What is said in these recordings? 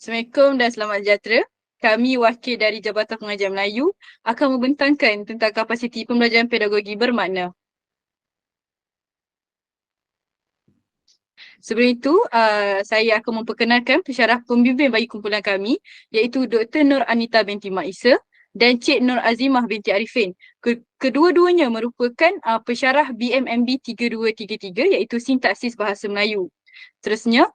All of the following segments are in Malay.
Assalamualaikum dan selamat sejahtera. Kami wakil dari Jabatan Pengajian Melayu akan membentangkan tentang kapasiti pembelajaran pedagogi bermakna. Sebelum itu, saya akan memperkenalkan pensyarah pembimbing bagi kumpulan kami iaitu Dr. Nur Anita binti Mak Isa dan Cik Nur Azimah binti Arifin. Kedua-duanya merupakan pensyarah BMMB 3233 iaitu Sintaksis Bahasa Melayu. Seterusnya,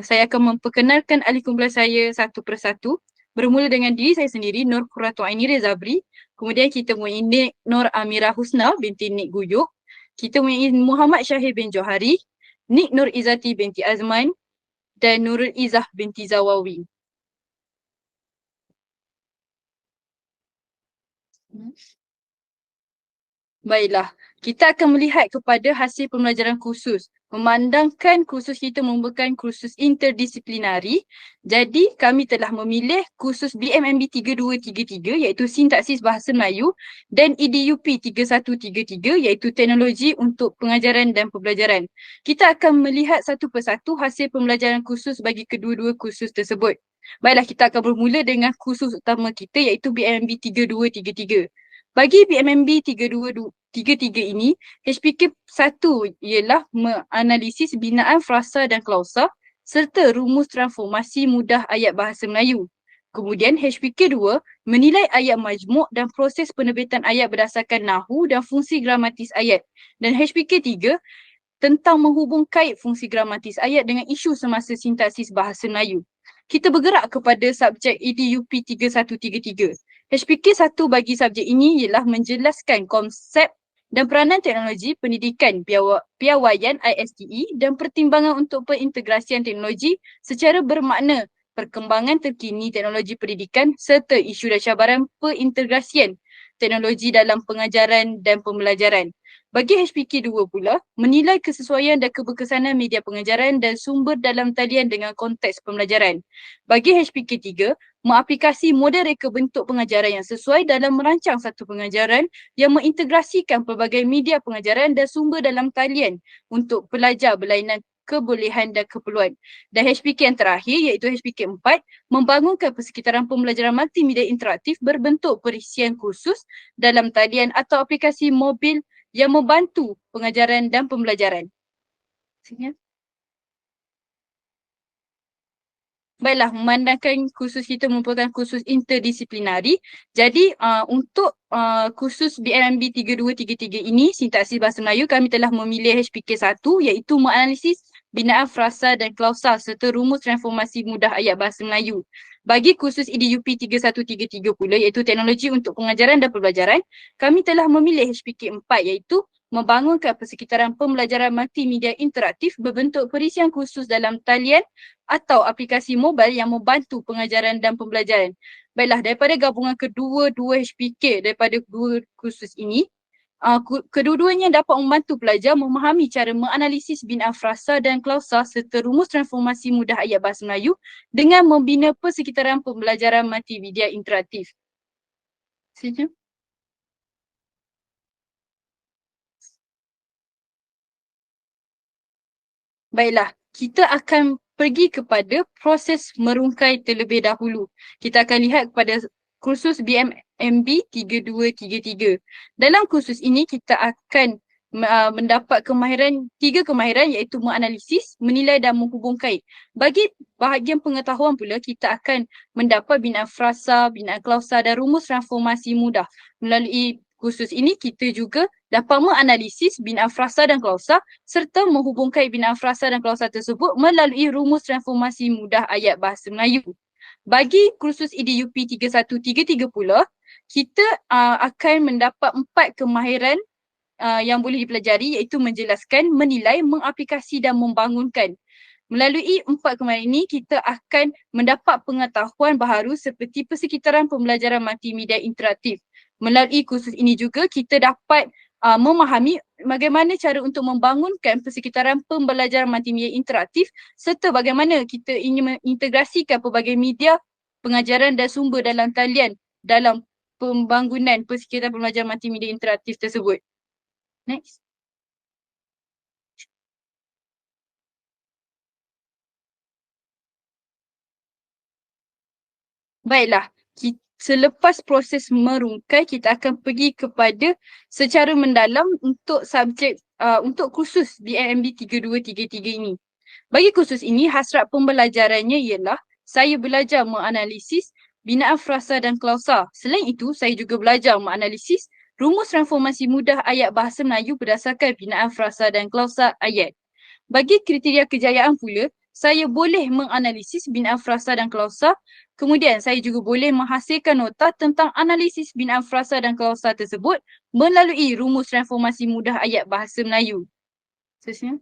saya akan memperkenalkan ahli kumpulan saya satu persatu. Bermula dengan diri saya sendiri, Nur Qurratu Aini Rezabri. Kemudian kita mempunyai Nik Nur Amira Husna binti Nik Guyuk. Kita mempunyai Muhammad Syahir bin Johari, Nik Nur Izati binti Azman dan Nurul Izzah binti Zawawi. Baiklah, kita akan melihat kepada hasil pembelajaran kursus. Memandangkan kursus kita merupakan kursus interdisiplinari, jadi kami telah memilih kursus BMMB 3233 iaitu Sintaksis Bahasa Melayu dan EDUP 3133 iaitu Teknologi untuk Pengajaran dan Pembelajaran. Kita akan melihat satu persatu hasil pembelajaran kursus bagi kedua-dua kursus tersebut. Baiklah, kita akan bermula dengan kursus utama kita iaitu BMMB 3233. Bagi BMMB 3233 ini, HPK 1 ialah menganalisis binaan frasa dan klausa serta rumus transformasi mudah ayat bahasa Melayu. Kemudian HPK 2 menilai ayat majmuk dan proses penerbitan ayat berdasarkan nahu dan fungsi gramatis ayat. Dan HPK 3 tentang menghubung kait fungsi gramatis ayat dengan isu semasa sintaksis bahasa Melayu. Kita bergerak kepada subjek EDUP 3133. HPK 1 bagi subjek ini ialah menjelaskan konsep dan peranan teknologi pendidikan piawaian ISTE dan pertimbangan untuk perintegrasian teknologi secara bermakna perkembangan terkini teknologi pendidikan serta isu dan cabaran perintegrasian teknologi dalam pengajaran dan pembelajaran. Bagi HPK 2 pula, menilai kesesuaian dan keberkesanan media pengajaran dan sumber dalam talian dengan konteks pembelajaran. Bagi HPK 3, mengaplikasi model reka bentuk pengajaran yang sesuai dalam merancang satu pengajaran yang mengintegrasikan pelbagai media pengajaran dan sumber dalam talian untuk pelajar berlainan kebolehan dan keperluan. Dan HPK yang terakhir iaitu HPK 4, membangunkan persekitaran pembelajaran multimedia interaktif berbentuk perisian kursus dalam talian atau aplikasi mobil yang membantu pengajaran dan pembelajaran. Sini. Baiklah, memandangkan kursus kita merupakan kursus interdisiplinari. Jadi untuk kursus BMMB 3233 ini, Sintaksis Bahasa Melayu, kami telah memilih HPK 1 iaitu menganalisis binaan frasa dan klausa serta rumus transformasi mudah ayat bahasa Melayu. Bagi kursus EDUP 3133 pula iaitu Teknologi untuk Pengajaran dan Pembelajaran, kami telah memilih HPK 4 iaitu membangunkan persekitaran pembelajaran multimedia interaktif berbentuk perisian kursus dalam talian atau aplikasi mobile yang membantu pengajaran dan pembelajaran. Baiklah, daripada gabungan kedua-dua HPK daripada dua kursus ini, kedua-duanya dapat membantu pelajar memahami cara menganalisis binaan frasa dan klausa serta rumus transformasi mudah ayat bahasa Melayu dengan membina persekitaran pembelajaran multimedia interaktif. Sini. Baiklah, kita akan pergi kepada proses merungkai terlebih dahulu. Kita akan lihat kepada kursus BMMB 3233. Dalam kursus ini kita akan mendapat tiga kemahiran iaitu menganalisis, menilai dan menghubung kait. Bagi bahagian pengetahuan pula, kita akan mendapat binaan frasa, binaan klausa dan rumus transformasi mudah. Melalui kursus ini kita juga dapat menganalisis binaan frasa dan klausa serta menghubungkan binaan frasa dan klausa tersebut melalui rumus transformasi mudah ayat bahasa Melayu. Bagi kursus EDUP 3133 pula, kita akan mendapat 4 kemahiran yang boleh dipelajari iaitu menjelaskan, menilai, mengaplikasi dan membangunkan. Melalui 4 kemahiran ini, kita akan mendapat pengetahuan baharu seperti persekitaran pembelajaran multimedia interaktif. Melalui kursus ini juga, kita dapat memahami bagaimana cara untuk membangunkan persekitaran pembelajaran multimedia interaktif serta bagaimana kita ingin mengintegrasikan pelbagai media pengajaran dan sumber dalam talian dalam pembangunan persekitaran pembelajaran multimedia interaktif tersebut. Next. Baiklah, selepas proses merungkai, kita akan pergi kepada secara mendalam untuk untuk kursus BMMB 3233 ini. Bagi kursus ini, hasrat pembelajarannya ialah saya belajar menganalisis binaan frasa dan klausa. Selain itu, saya juga belajar menganalisis rumus transformasi mudah ayat bahasa Melayu berdasarkan binaan frasa dan klausa ayat. Bagi kriteria kejayaan pula, saya boleh menganalisis binaan frasa dan klausa. Kemudian saya juga boleh menghasilkan nota tentang analisis binaan frasa dan klausa tersebut melalui rumus transformasi mudah ayat bahasa Melayu. Seterusnya.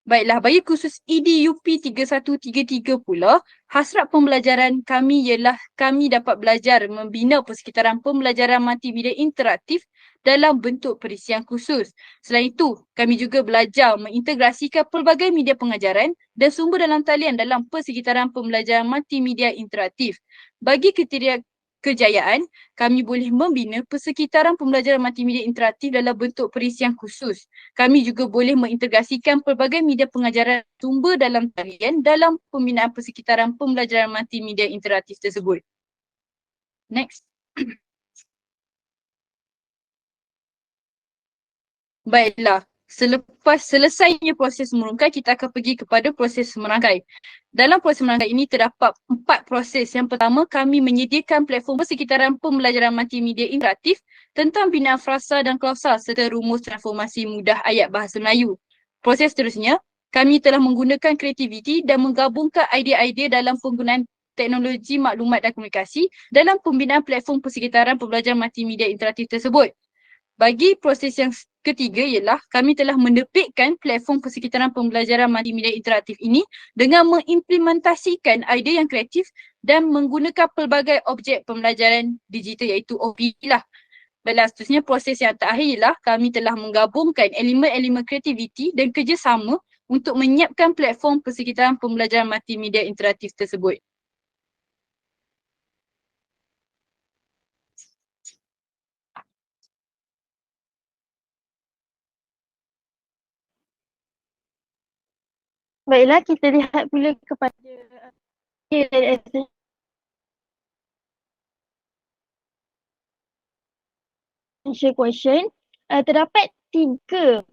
Baiklah, bagi kursus EDUP 3133 pula, hasrat pembelajaran kami ialah kami dapat belajar membina persekitaran pembelajaran multimedia interaktif dalam bentuk perisian khusus. Selain itu, kami juga belajar mengintegrasikan pelbagai media pengajaran dan sumber dalam talian dalam persekitaran pembelajaran multimedia interaktif. Bagi kriteria kejayaan, kami boleh membina persekitaran pembelajaran multimedia interaktif dalam bentuk perisian khusus. Kami juga boleh mengintegrasikan pelbagai media pengajaran sumber dalam talian dalam pembinaan persekitaran pembelajaran multimedia interaktif tersebut. Next. Baiklah, selepas selesainya proses merungkai, kita akan pergi kepada proses merangkai. Dalam proses merangkai ini terdapat 4 proses. Yang pertama, kami menyediakan platform persekitaran pembelajaran multimedia interaktif tentang binaan frasa dan klausa serta rumus transformasi mudah ayat bahasa Melayu. Proses seterusnya, kami telah menggunakan kreativiti dan menggabungkan idea-idea dalam penggunaan teknologi maklumat dan komunikasi dalam pembinaan platform persekitaran pembelajaran multimedia interaktif tersebut. Bagi proses yang ketiga ialah kami telah menerbitkan platform persekitaran pembelajaran multimedia interaktif ini dengan mengimplementasikan idea yang kreatif dan menggunakan pelbagai objek pembelajaran digital iaitu OBD lah. Baiklah, seterusnya proses yang terakhir ialah kami telah menggabungkan elemen-elemen kreativiti dan kerjasama untuk menyiapkan platform persekitaran pembelajaran multimedia interaktif tersebut. Baiklah, kita lihat pula kepada essential question. Terdapat tiga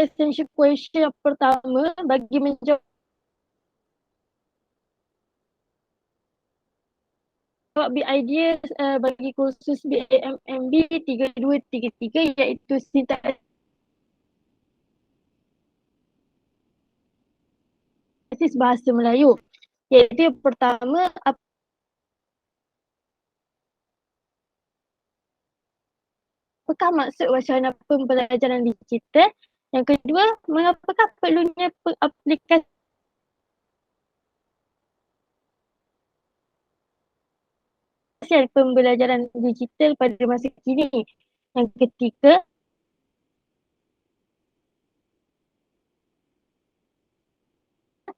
essential question. Yang pertama, bagi menjawab idea bagi kursus BMMB 3233 iaitu sintaksis bahasa Melayu. Iaitu yang pertama, apakah maksud wacana pembelajaran digital? Yang kedua, mengapakah perlunya aplikasi pembelajaran digital pada masa kini? Yang ketiga,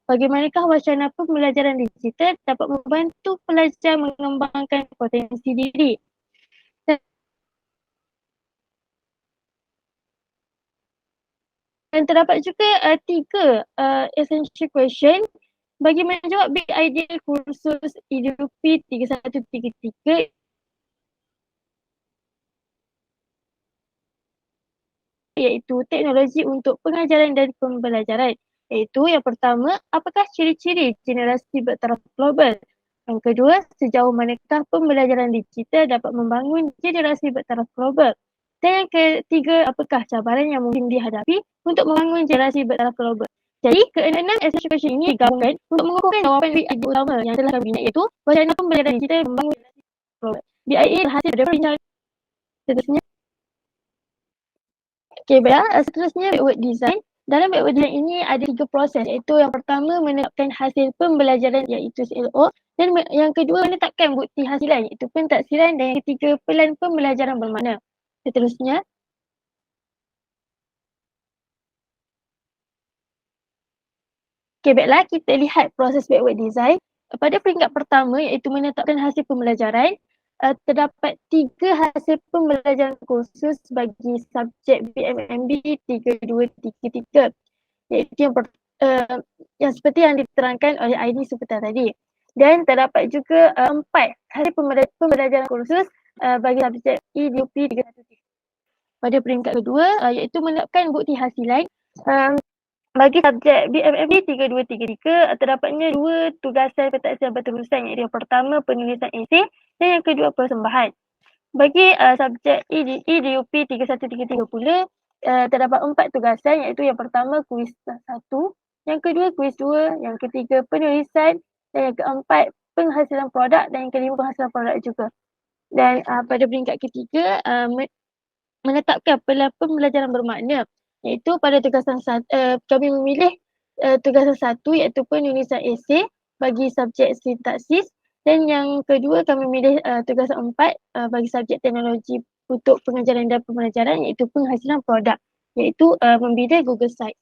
bagaimanakah wacana pembelajaran digital dapat membantu pelajar mengembangkan potensi diri? Dan terdapat juga tiga essential question bagi menjawab big idea kursus EDUP 3133 iaitu teknologi untuk pengajaran dan pembelajaran. Iaitu yang pertama, apakah ciri-ciri generasi bertaraf global? Yang kedua, sejauh manakah pembelajaran digital dapat membangun generasi bertaraf global? Dan yang ketiga, apakah cabaran yang mungkin dihadapi untuk membangun generasi bertaraf global? Jadi, keenam essential question ini digabungkan untuk mengukuhkan jawapan BIA utama yang telah kami bina iaitu wacana pembelajaran digital membangun generasi global. BIA berhasil daripada perbincangan seterusnya. Okay, baiklah. Seterusnya, backward design. Dalam backward design ini ada tiga proses iaitu yang pertama menetapkan hasil pembelajaran iaitu CLO dan yang kedua menetapkan bukti hasilan iaitu pentaksiran dan yang ketiga pelan pembelajaran bermakna. Seterusnya, okay, baiklah kita lihat proses backward design. Pada peringkat pertama iaitu menetapkan hasil pembelajaran, terdapat tiga hasil pembelajaran khusus bagi subjek BMMB 3233 iaitu yang yang seperti yang diterangkan oleh Aini sebentar tadi. Dan terdapat juga 4 hasil pembelajaran kursus bagi subjek EDUP 313. Pada peringkat kedua iaitu menetapkan bukti hasilan. Bagi subjek BMMB 3233 terdapatnya 2 tugasan pentaksiran berterusan, iaitu yang pertama penulisan esei dan yang kedua persembahan. Bagi subjek EDUP 3133 pula terdapat 4 tugasan, iaitu yang pertama kuis 1, yang kedua kuis 2, yang ketiga penulisan dan yang keempat penghasilan produk dan yang kelima penghasilan produk juga. Dan pada peringkat ketiga menetapkan pembelajaran bermakna, iaitu pada tugasan kami memilih tugasan 1 iaitu penulisan esei bagi subjek sintaksis dan yang kedua kami memilih tugasan 4 bagi subjek teknologi untuk pengajaran dan pembelajaran iaitu penghasilan produk, iaitu membina Google Sites.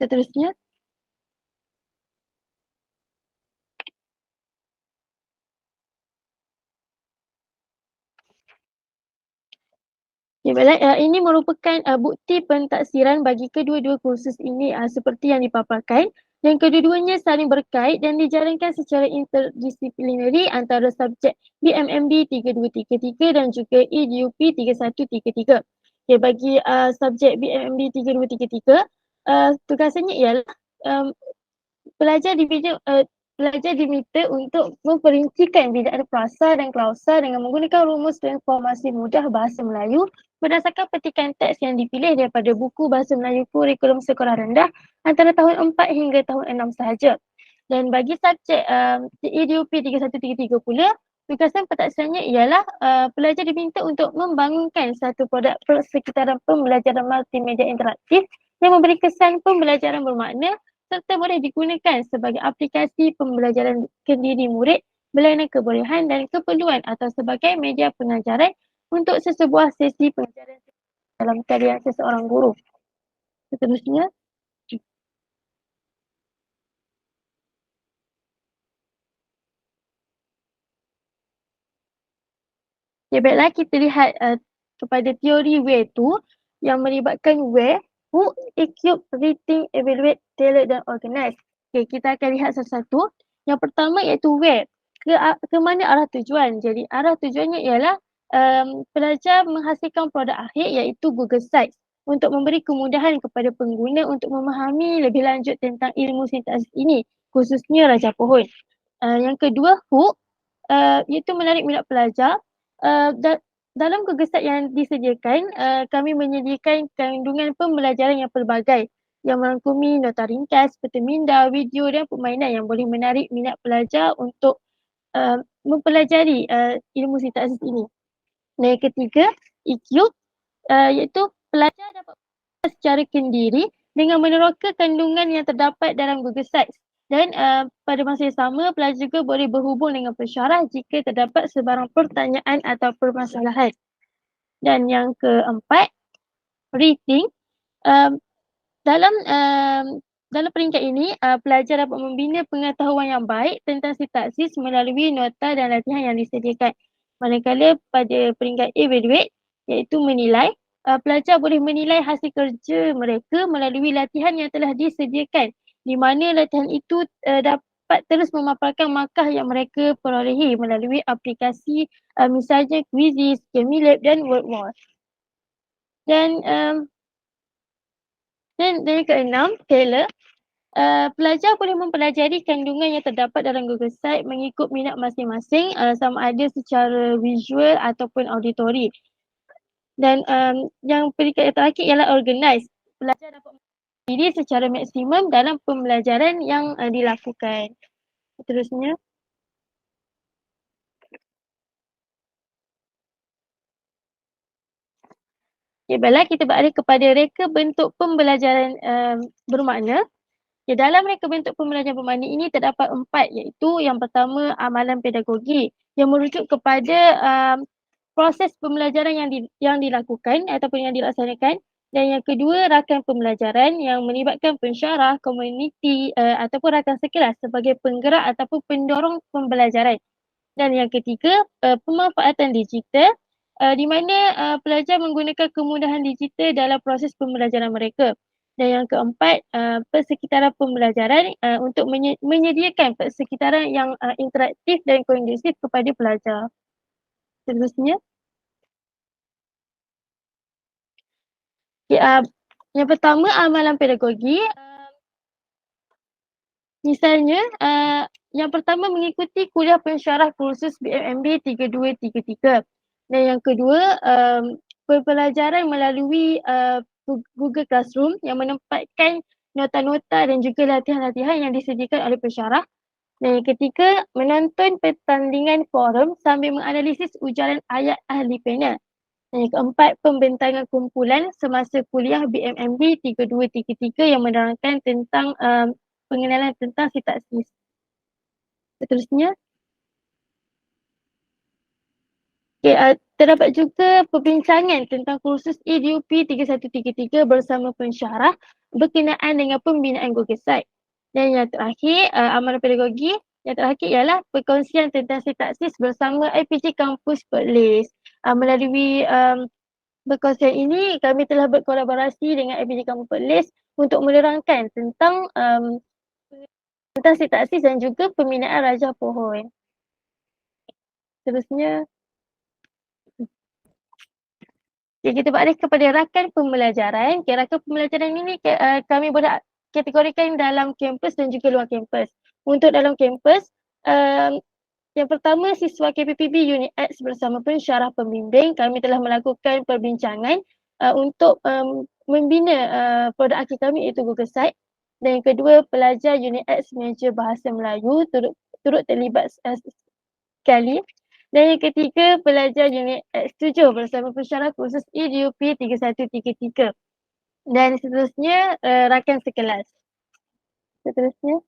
Seterusnya. Okay, baik. Ini merupakan bukti pentaksiran bagi kedua-dua kursus ini seperti yang dipaparkan, dan kedua-duanya saling berkait dan dijalankan secara interdisiplinari antara subjek BMMB 3233 dan juga EDUP 3133. Okay, bagi subjek BMMB 3233, tugasannya ialah pelajar diminta untuk memperincikan bidaan frasa dan klausa dengan menggunakan rumus transformasi mudah bahasa Melayu berdasarkan petikan teks yang dipilih daripada buku Bahasa Melayu Kurikulum Sekolah Rendah antara tahun 4 hingga tahun 6 sahaja. Dan bagi subjek EDUP 3133 pula, tugasan pentaksirannya ialah pelajar diminta untuk membangunkan satu produk persekitaran pembelajaran multimedia interaktif yang memberi kesan pembelajaran bermakna serta boleh digunakan sebagai aplikasi pembelajaran kendiri murid berlainan kebolehan dan keperluan atau sebagai media pengajaran untuk sesebuah sesi pengajaran dalam karya seseorang guru. Seterusnya. Okay, baiklah kita lihat kepada teori WARE tu yang melibatkan WARE, Who, Equip, Rethink, Evaluate, Tailor dan Organize. Okay, kita akan lihat satu-satu. Yang pertama iaitu WARE. Ke mana arah tujuan? Jadi arah tujuannya ialah pelajar menghasilkan produk akhir iaitu Google Sites untuk memberi kemudahan kepada pengguna untuk memahami lebih lanjut tentang ilmu sintaksis ini, khususnya Raja Pohon. Yang kedua, Hook, iaitu menarik minat pelajar. Dalam Google Sites yang disediakan, kami menyediakan kandungan pembelajaran yang pelbagai yang merangkumi nota ringkas, peta minda, video dan permainan yang boleh menarik minat pelajar untuk mempelajari ilmu sintaksis ini. Dan yang ketiga, EQ, iaitu pelajar dapat secara kendiri dengan meneroka kandungan yang terdapat dalam Google Sites. Dan pada masa yang sama, pelajar juga boleh berhubung dengan pensyarah jika terdapat sebarang pertanyaan atau permasalahan. Dan yang keempat, Rethink. Dalam peringkat ini, pelajar dapat membina pengetahuan yang baik tentang sintaksis melalui nota dan latihan yang disediakan. Manakala pada peringkat Evaluate, iaitu menilai, pelajar boleh menilai hasil kerja mereka melalui latihan yang telah disediakan, di mana latihan itu dapat terus memaparkan markah yang mereka perolehi melalui aplikasi misalnya Quizizz, Camilab dan WordWall. Dan yang keenam, Tailor. Pelajar boleh mempelajari kandungan yang terdapat dalam Google Sites mengikut minat masing-masing, sama ada secara visual ataupun auditori. Dan yang peringkat yang terakhir ialah Organize. Pelajar dapat diri secara maksimum dalam pembelajaran yang dilakukan. Seterusnya. Okay, baiklah kita beralih kepada reka bentuk pembelajaran bermakna. Okay, dalam reka bentuk pembelajaran bermakna ini terdapat 4, iaitu yang pertama amalan pedagogi yang merujuk kepada proses pembelajaran yang dilakukan ataupun yang dilaksanakan. Dan yang kedua, rakan pembelajaran yang melibatkan pensyarah, komuniti ataupun rakan sekelas sebagai penggerak ataupun pendorong pembelajaran. Dan yang ketiga, pemanfaatan digital di mana pelajar menggunakan kemudahan digital dalam proses pembelajaran mereka. Dan yang keempat, persekitaran pembelajaran untuk menyediakan persekitaran yang interaktif dan kondusif kepada pelajar. Seterusnya, yang pertama, amalan pedagogi. Misalnya, yang pertama mengikuti kuliah pensyarah kursus BMMB 3233. Dan yang kedua, pembelajaran melalui Google Classroom yang menempatkan nota-nota dan juga latihan-latihan yang disediakan oleh pensyarah. Dan yang ketiga, menonton pertandingan forum sambil menganalisis ujaran ayat ahli panel. Dan yang keempat, pembentangan kumpulan semasa kuliah BMMB 3233 yang menerangkan tentang pengenalan tentang sintaksis. Seterusnya, terdapat juga perbincangan tentang kursus EDUP 3133 bersama pensyarah berkenaan dengan pembinaan Google Site. Dan yang terakhir, amalan pedagogi. Yang terakhir ialah perkongsian tentang sintaksis bersama IPG Kampus Perlis. Melalui perkongsian ini, kami telah berkolaborasi dengan IPG Kampus Perlis untuk menerangkan tentang sintaksis dan juga pembinaan Rajah Pohon. Seterusnya, kita beralih kepada rakan pembelajaran. Rakan pembelajaran ini kami boleh kategorikan dalam kampus dan juga luar kampus. Untuk dalam kampus, yang pertama, siswa KPPB Unit X bersama pensyarah pembimbing, kami telah melakukan perbincangan untuk membina produk akhir kami iaitu Google Site. Dan yang kedua, pelajar Unit X Major Bahasa Melayu turut terlibat sekali. Dan yang ketiga, pelajar Unit X7 bersama pensyarah kursus EDUP 3133. Dan seterusnya, rakan sekelas. Seterusnya,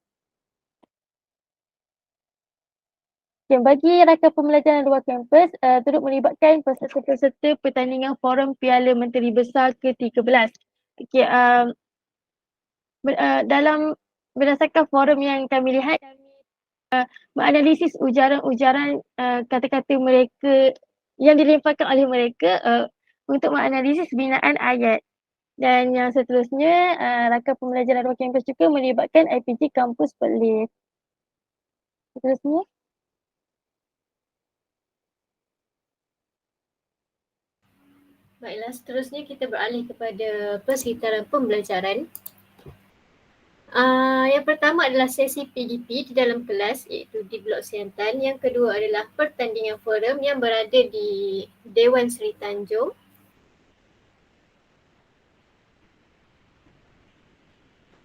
bagi rakan pembelajaran luar kampus, turut melibatkan peserta-peserta pertandingan Forum Piala Menteri Besar ke-13. Dalam berdasarkan forum yang kami lihat, menganalisis ujaran-ujaran kata-kata mereka yang dilemparkan oleh mereka untuk menganalisis binaan ayat. Dan yang seterusnya, rakan pembelajaran luar kampus juga melibatkan IPG Kampus Perlis. Seterusnya. Baiklah, seterusnya kita beralih kepada persekitaran pembelajaran. Yang pertama adalah sesi PDP di dalam kelas iaitu di Blok Siantan. Yang kedua adalah pertandingan forum yang berada di Dewan Seri Tanjung.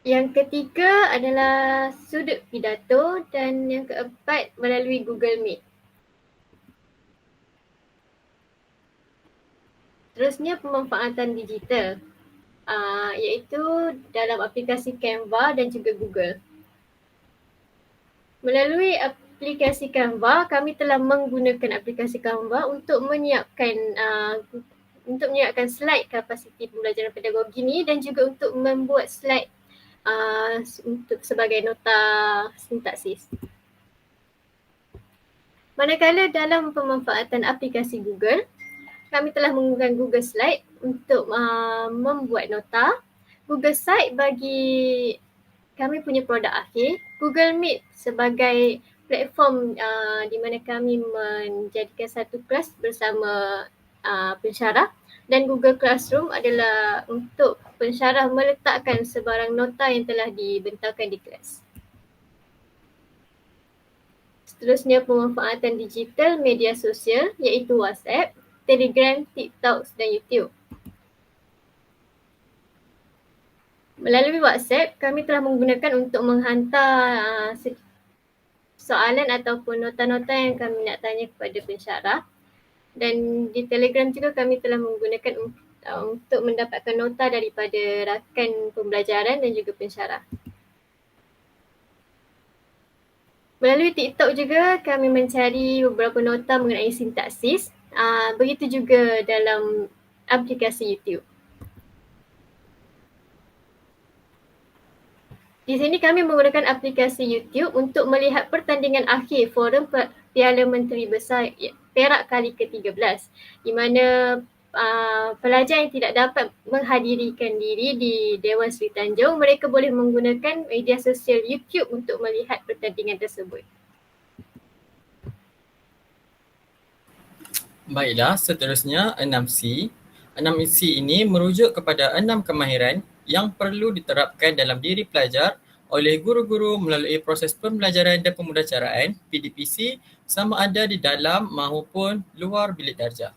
Yang ketiga adalah sudut pidato dan yang keempat melalui Google Meet. Terusnya pemanfaatan digital iaitu dalam aplikasi Canva dan juga Google. Melalui aplikasi Canva, kami telah menggunakan aplikasi Canva untuk menyiapkan slide kapasiti pembelajaran pedagogi ni dan juga untuk membuat slide untuk sebagai nota sintaksis. Manakala dalam pemanfaatan aplikasi Google, kami telah menggunakan Google Slide untuk membuat nota. Google Site bagi kami punya produk akhir. Google Meet sebagai platform di mana kami menjadikan satu kelas bersama pensyarah. Dan Google Classroom adalah untuk pensyarah meletakkan sebarang nota yang telah dibentangkan di kelas. Seterusnya pemanfaatan digital media sosial iaitu WhatsApp, Telegram, TikTok dan YouTube. Melalui WhatsApp, kami telah menggunakan untuk menghantar soalan ataupun nota-nota yang kami nak tanya kepada pensyarah. Dan di Telegram juga kami telah menggunakan untuk mendapatkan nota daripada rakan pembelajaran dan juga pensyarah. Melalui TikTok juga kami mencari beberapa nota mengenai sintaksis. Begitu juga dalam aplikasi YouTube. Di sini kami menggunakan aplikasi YouTube untuk melihat pertandingan akhir Forum Piala Menteri Besar Perak kali ke-13 di mana pelajar yang tidak dapat menghadirikan diri di Dewan Seri Tanjung, mereka boleh menggunakan media sosial YouTube untuk melihat pertandingan tersebut. Baiklah, seterusnya 6C. 6C ini merujuk kepada 6 kemahiran yang perlu diterapkan dalam diri pelajar oleh guru-guru melalui proses pembelajaran dan pemudacaraan PDPC sama ada di dalam maupun luar bilik darjah.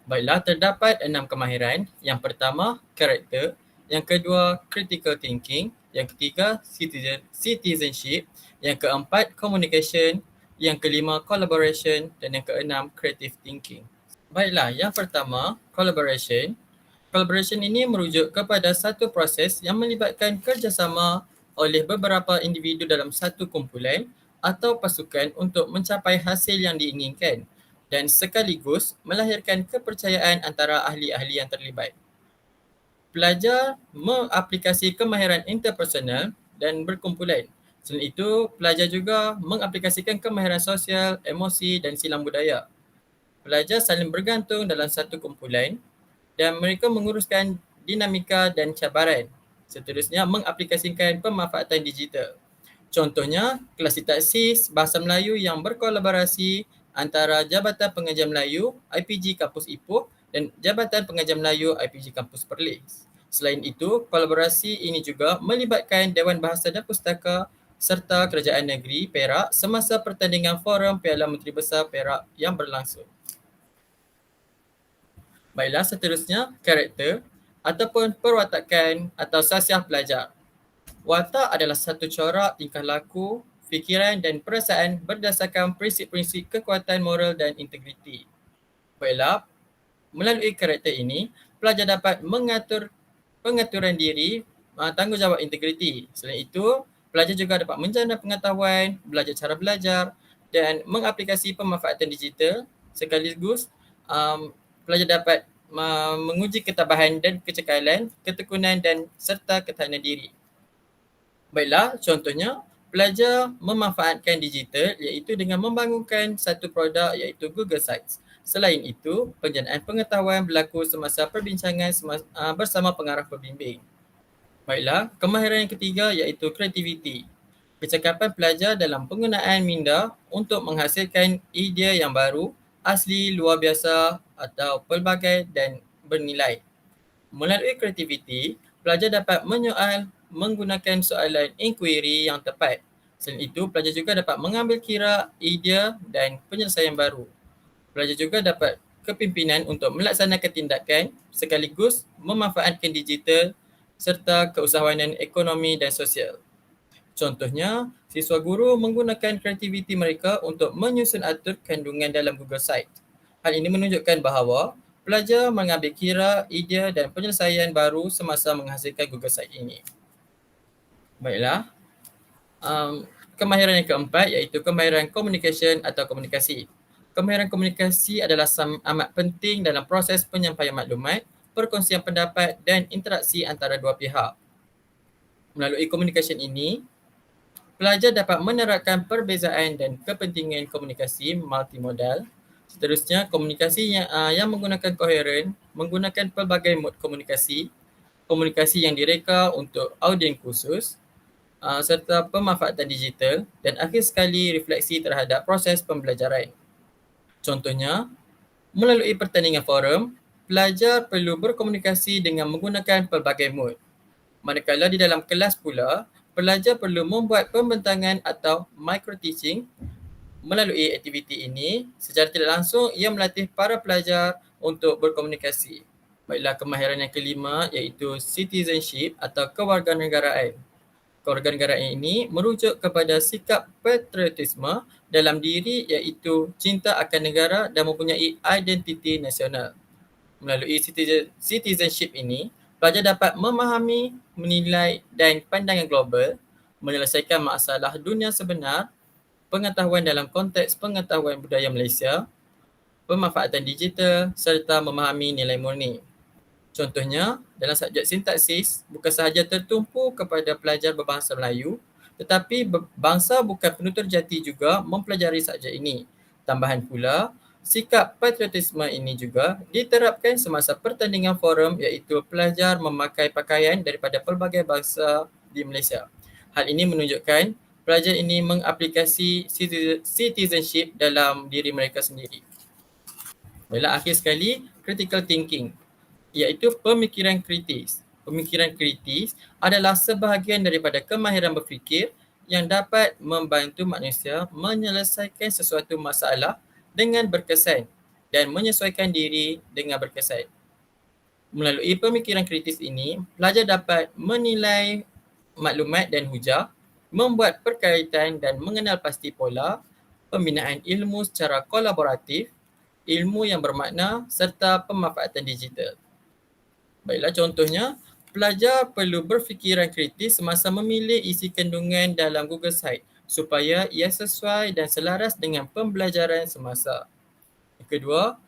Baiklah, terdapat 6 kemahiran. Yang pertama, karakter. Yang kedua, critical thinking. Yang ketiga, citizenship. Yang keempat, communication. Yang kelima, collaboration. Dan yang keenam, creative thinking. Baiklah, yang pertama, collaboration. Collaboration ini merujuk kepada satu proses yang melibatkan kerjasama oleh beberapa individu dalam satu kumpulan atau pasukan untuk mencapai hasil yang diinginkan dan sekaligus melahirkan kepercayaan antara ahli-ahli yang terlibat. Pelajar mengaplikasi kemahiran interpersonal dan berkumpulan. Selain itu, pelajar juga mengaplikasikan kemahiran sosial, emosi dan silang budaya. Pelajar saling bergantung dalam satu kumpulan dan mereka menguruskan dinamika dan cabaran. Seterusnya, mengaplikasikan pemanfaatan digital. Contohnya, kelas sintaksis bahasa Melayu yang berkolaborasi antara Jabatan Pengajar Melayu IPG Kampus Ipoh dan Jabatan Pengajar Melayu IPG Kampus Perlis. Selain itu, kolaborasi ini juga melibatkan Dewan Bahasa dan Pustaka serta Kerajaan Negeri Perak semasa pertandingan Forum Piala Menteri Besar Perak yang berlangsung. Baiklah, seterusnya karakter ataupun perwatakan atau sasiah pelajar. Watak adalah satu corak tingkah laku, fikiran dan perasaan berdasarkan prinsip-prinsip kekuatan moral dan integriti. Baiklah, melalui karakter ini, pelajar dapat mengatur pengaturan diri, tanggungjawab integriti. Selain itu, pelajar juga dapat menjana pengetahuan, belajar cara belajar dan mengaplikasi pemanfaatan digital sekaligus pelajar dapat menguji ketabahan dan kecekalan, ketekunan dan serta ketahanan diri. Baiklah, contohnya pelajar memanfaatkan digital iaitu dengan membangunkan satu produk iaitu Google Sites. Selain itu, penjanaan pengetahuan berlaku semasa perbincangan bersama pengarah pembimbing. Baiklah, kemahiran yang ketiga iaitu kreativiti. Kecakapan pelajar dalam penggunaan minda untuk menghasilkan idea yang baru, asli, luar biasa atau pelbagai dan bernilai. Melalui kreativiti, pelajar dapat menyoal menggunakan soalan inquiry yang tepat. Selain itu, pelajar juga dapat mengambil kira idea dan penyelesaian baru. Pelajar juga dapat kepimpinan untuk melaksanakan tindakan sekaligus memanfaatkan digital serta keusahawanan ekonomi dan sosial. Contohnya, siswa guru menggunakan kreativiti mereka untuk menyusun atur kandungan dalam Google Site. Hal ini menunjukkan bahawa pelajar mengambil kira idea dan penyelesaian baru semasa menghasilkan Google Site ini. Baiklah, kemahiran yang keempat iaitu kemahiran communication atau komunikasi. Kemahiran komunikasi adalah amat penting dalam proses penyampaian maklumat, perkongsian pendapat dan interaksi antara dua pihak. Melalui komunikasi ini, pelajar dapat menerapkan perbezaan dan kepentingan komunikasi multimodal. Seterusnya, komunikasi yang menggunakan koheren, menggunakan pelbagai mod komunikasi, komunikasi yang direka untuk audien khusus, serta pemanfaatan digital dan akhir sekali refleksi terhadap proses pembelajaran. Contohnya, melalui pertandingan forum, pelajar perlu berkomunikasi dengan menggunakan pelbagai mod. Manakala di dalam kelas pula, pelajar perlu membuat pembentangan atau micro-teaching. Melalui aktiviti ini, secara tidak langsung ia melatih para pelajar untuk berkomunikasi. Baiklah, kemahiran yang kelima iaitu citizenship atau kewarganegaraan. Kewarganegaraan ini merujuk kepada sikap patriotisme dalam diri iaitu cinta akan negara dan mempunyai identiti nasional. Melalui citizenship ini, pelajar dapat memahami, menilai dan pandangan global, menyelesaikan masalah dunia sebenar, pengetahuan dalam konteks pengetahuan budaya Malaysia, pemanfaatan digital serta memahami nilai murni. Contohnya, dalam subjek sintaksis bukan sahaja tertumpu kepada pelajar berbahasa Melayu, tetapi bangsa bukan penutur jati juga mempelajari subjek ini. Tambahan pula, Sikap patriotisme ini juga diterapkan semasa pertandingan forum iaitu pelajar memakai pakaian daripada pelbagai bangsa di Malaysia. Hal ini menunjukkan pelajar ini mengaplikasi citizenship dalam diri mereka sendiri. Baiklah, akhir sekali, critical thinking iaitu pemikiran kritis. Pemikiran kritis adalah sebahagian daripada kemahiran berfikir yang dapat membantu manusia menyelesaikan sesuatu masalah dengan berkesan dan menyesuaikan diri dengan berkesan. Melalui pemikiran kritis ini, pelajar dapat menilai maklumat dan hujah, membuat perkaitan dan mengenal pasti pola, pembinaan ilmu secara kolaboratif, ilmu yang bermakna serta pemanfaatan digital. Baiklah, contohnya, pelajar perlu berfikiran kritis semasa memilih isi kandungan dalam Google Site supaya ia sesuai dan selaras dengan pembelajaran semasa. Yang kedua,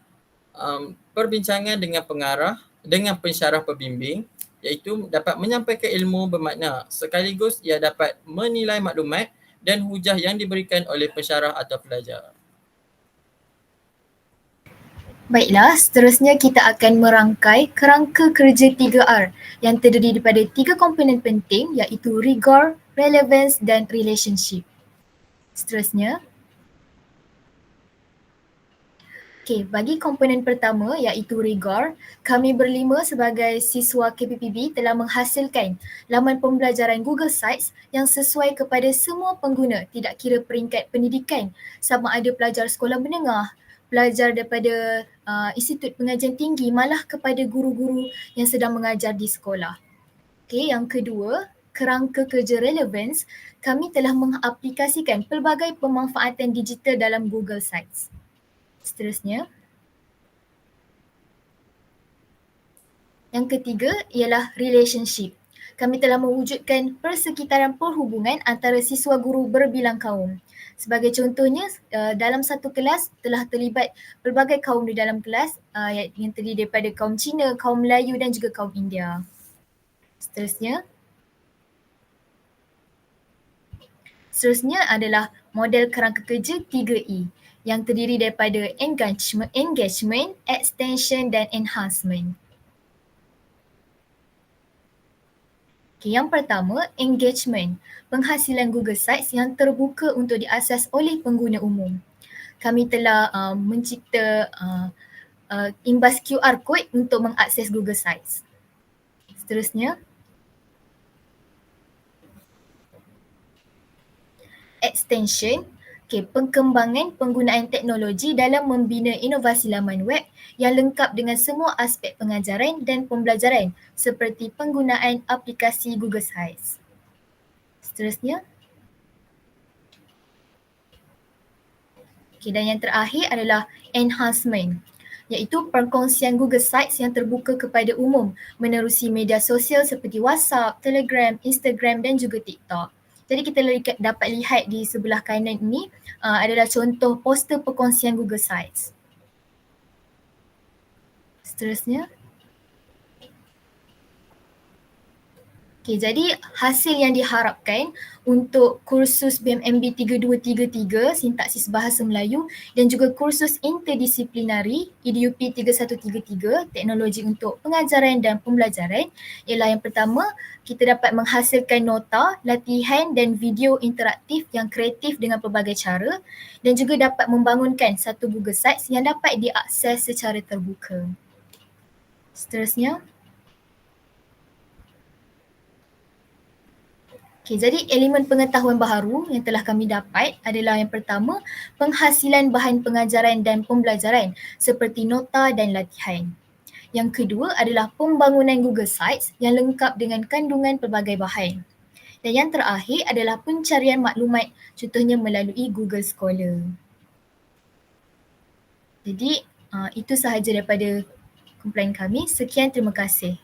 perbincangan dengan pengarah dengan pensyarah pembimbing iaitu dapat menyampaikan ilmu bermakna sekaligus ia dapat menilai maklumat dan hujah yang diberikan oleh pensyarah atau pelajar. Baiklah, seterusnya kita akan merangkai kerangka kerja 3R yang terdiri daripada 3 komponen penting iaitu rigor, relevance dan relationship. Seterusnya, bagi komponen pertama iaitu rigor, kami berlima sebagai siswa KPPB telah menghasilkan laman pembelajaran Google Sites yang sesuai kepada semua pengguna, tidak kira peringkat pendidikan, sama ada pelajar sekolah menengah, pelajar daripada institut pengajian tinggi, malah kepada guru-guru yang sedang mengajar di sekolah. Yang kedua, kerangka kerja relevance, kami telah mengaplikasikan pelbagai pemanfaatan digital dalam Google Sites. Seterusnya, yang ketiga ialah relationship. Kami telah mewujudkan persekitaran perhubungan antara siswa guru berbilang kaum. Sebagai contohnya, dalam satu kelas telah terlibat pelbagai kaum di dalam kelas yang terdiri daripada kaum Cina, kaum Melayu dan juga kaum India. Seterusnya adalah model kerangka kerja 3E yang terdiri daripada engagement, extension dan enhancement. Yang pertama, engagement, penghasilan Google Sites yang terbuka untuk diakses oleh pengguna umum. Kami telah mencipta imbas QR code untuk mengakses Google Sites. Seterusnya, extension, pengkembangan penggunaan teknologi dalam membina inovasi laman web yang lengkap dengan semua aspek pengajaran dan pembelajaran seperti penggunaan aplikasi Google Sites. Seterusnya, dan yang terakhir adalah enhancement, iaitu perkongsian Google Sites yang terbuka kepada umum menerusi media sosial seperti WhatsApp, Telegram, Instagram dan juga TikTok. Jadi kita dapat lihat di sebelah kanan ini adalah contoh poster perkongsian Google Sites. Seterusnya. Jadi hasil yang diharapkan untuk kursus BMMB 3233 Sintaksis Bahasa Melayu dan juga kursus interdisiplinari EDUP 3133 Teknologi untuk Pengajaran dan Pembelajaran ialah yang pertama, kita dapat menghasilkan nota, latihan dan video interaktif yang kreatif dengan pelbagai cara dan juga dapat membangunkan satu Google Sites yang dapat diakses secara terbuka. Seterusnya. Jadi elemen pengetahuan baharu yang telah kami dapat adalah yang pertama, penghasilan bahan pengajaran dan pembelajaran seperti nota dan latihan. Yang kedua adalah pembangunan Google Sites yang lengkap dengan kandungan pelbagai bahan. Dan yang terakhir adalah pencarian maklumat, contohnya melalui Google Scholar. Jadi itu sahaja daripada kumpulan kami. Sekian, terima kasih.